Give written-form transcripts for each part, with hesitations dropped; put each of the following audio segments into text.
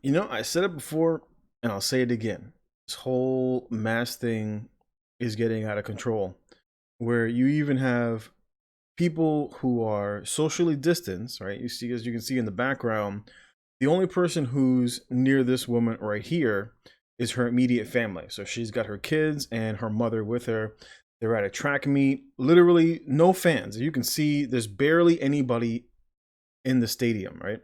You know, I said it before and I'll say it again. This whole mask thing is getting out of control, where you even have people who are socially distanced, right? You see, as you can see in the background, the only person who's near this woman right here is her immediate family. So she's got her kids and her mother with her. They're at a track meet, literally no fans. You can see there's barely anybody in the stadium, right?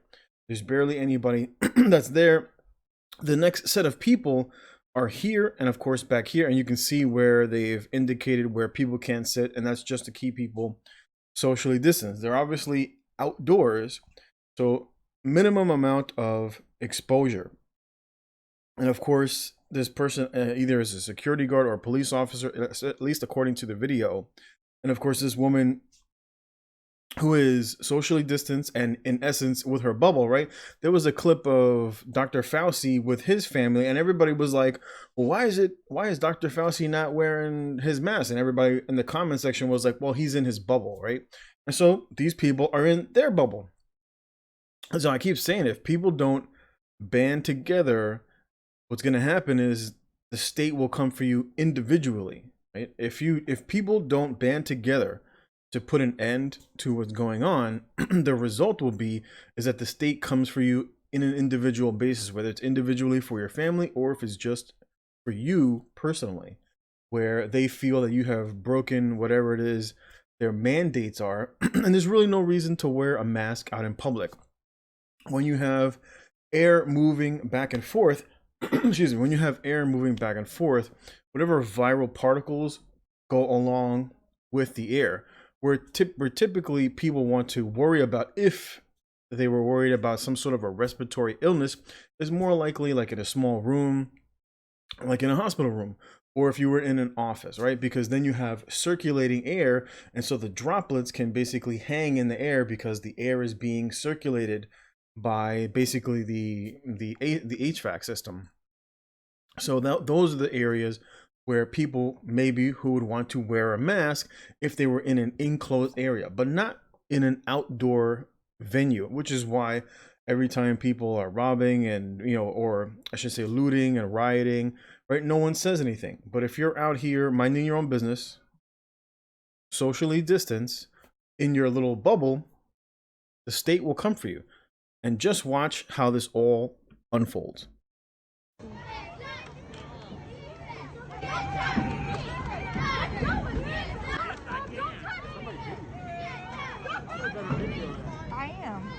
There's barely anybody that's there. The next set of people are here and of course back here, and you can see where they've indicated where people can't sit, and that's just to keep people socially distanced. They're obviously outdoors, so minimum amount of exposure. And of course, this person either is a security guard or a police officer, at least according to the video. And of course, this woman who is socially distanced and in essence with her bubble, right? There was a clip of Dr. Fauci with his family, and everybody was like, well, why is Dr. Fauci not wearing his mask? And everybody in the comment section was like, well, he's in his bubble, right? And so these people are in their bubble. And so I keep saying, if people don't band together, what's going to happen is the state will come for you individually, right? If people don't band together to put an end to what's going on, the result will be is that the state comes for you in an individual basis, whether it's individually for your family or if it's just for you personally, where they feel that you have broken whatever it is their mandates are. And there's really no reason to wear a mask out in public. When you have air moving back and forth, excuse me, when you have air moving back and forth, whatever viral particles go along with the air, where typically people want to worry about, if they were worried about some sort of a respiratory illness, is more likely like in a small room, like in a hospital room, or if you were in an office, right? Because then you have circulating air, and so the droplets can basically hang in the air because the air is being circulated by basically the HVAC system. So those are the areas where people maybe who would want to wear a mask if they were in an enclosed area, but not in an outdoor venue, which is why every time people are robbing and, or I should say looting and rioting, right, no one says anything. But if you're out here minding your own business, socially distanced in your little bubble, the state will come for you. And just watch how this all unfolds. I am.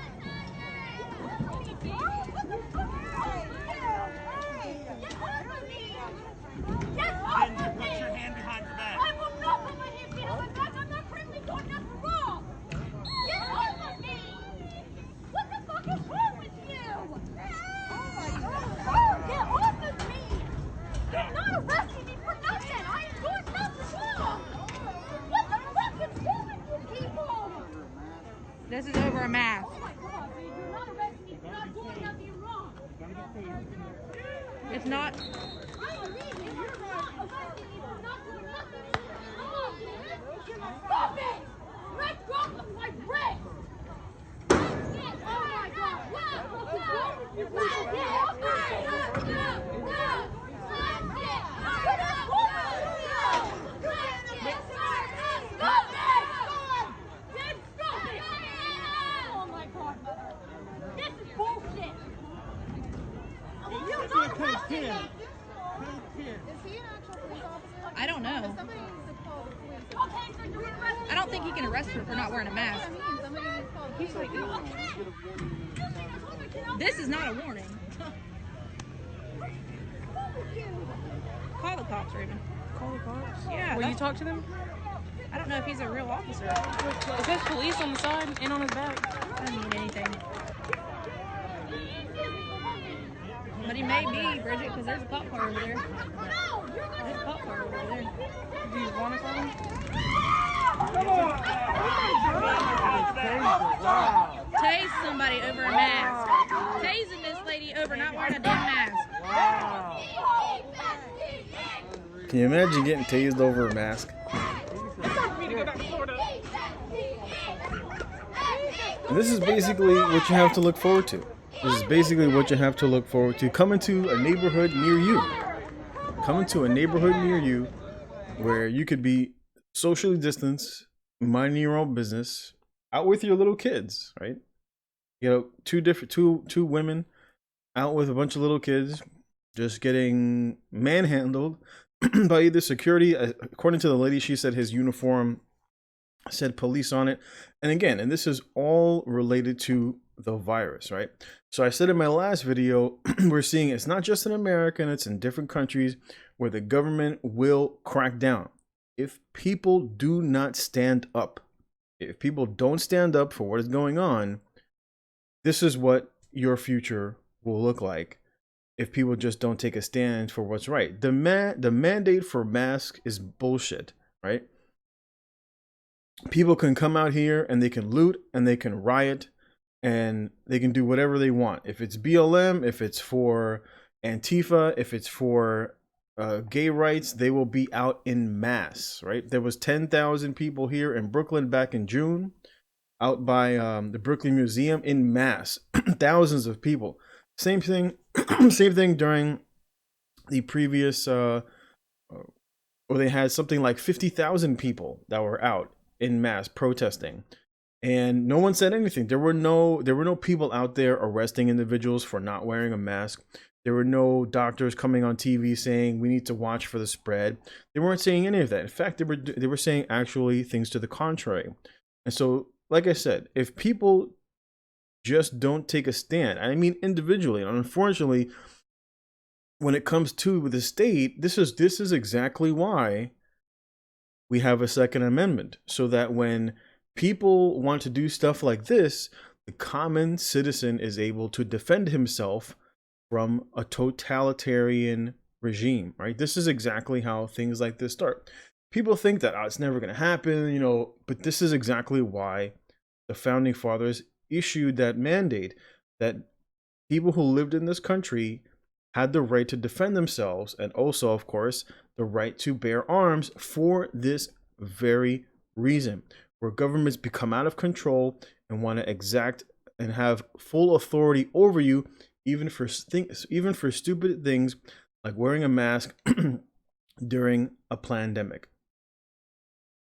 Put your hand behind your back. I will not put my hand behind my back. I'm not friendly doing nothing wrong. Get off of me! What the fuck is wrong with you? Oh my God! Get off of me! You're not arresting me for nothing. I am doing nothing wrong. What the fuck is wrong with you people? This is over a mask. Oh my God, dude, you're not arresting me for not doing nothing wrong. It's not. I believe you. You're not arresting me for not doing nothing wrong. Stop it! Let go of my wrist! Oh my God! What is wrong with you? Get off me! Oh my God! This is bullshit! You're not arresting me! I don't know. Okay, so you're arresting me. I don't think he can arrest her for not wearing a mask. This is not a warning. Call the cops, Raven. Call the cops? Yeah. Will you talk to them? I don't know if he's a real officer. It says police on the side and on his back. I don't mean anything. But he may be, Bridget, because there's a cop car over there. There's a cop car over there. Do you want to call him? Tase somebody over a mask. Tasing this lady over not wearing a damn mask. Can you imagine getting tased over a mask? And this is basically what you have to look forward to. This is basically what you have to look forward to. Coming to a neighborhood near you. Coming to a neighborhood near you where you could be socially distanced, minding your own business, out with your little kids, right? You know, two women out with a bunch of little kids, just getting manhandled by either security. According to the lady, she said his uniform said police on it. And again, and this is all related to the virus, right? So I said in my last video, we're seeing it's not just in America, and it's in different countries where the government will crack down. If people do not stand up, if people don't stand up for what is going on, this is what your future will look like if people just don't take a stand for what's right. The mandate for masks is bullshit, right? People can come out here and they can loot and they can riot and they can do whatever they want. If it's BLM, if it's for Antifa, if it's for gay rights, they will be out in mass, right? There was 10,000 people here in Brooklyn back in June, out by the Brooklyn Museum in mass, thousands of people. Same thing, same thing during the previous, or they had something like 50,000 people that were out in mass protesting, and no one said anything. There were no people out there arresting individuals for not wearing a mask. There were no doctors coming on TV saying we need to watch for the spread. They weren't saying any of that. In fact, they were saying actually things to the contrary. And so, like I said, if people just don't take a stand, I mean individually, and unfortunately, when it comes to the state, this is exactly why we have a Second Amendment, so that when people want to do stuff like this, the common citizen is able to defend himself from a totalitarian regime, right? This is exactly how things like this start. People think that it's never going to happen, you know, but this is exactly why the founding fathers issued that mandate that people who lived in this country had the right to defend themselves, and also, of course, the right to bear arms for this very reason, where governments become out of control and want to exact and have full authority over you, even for stupid things like wearing a mask during a pandemic.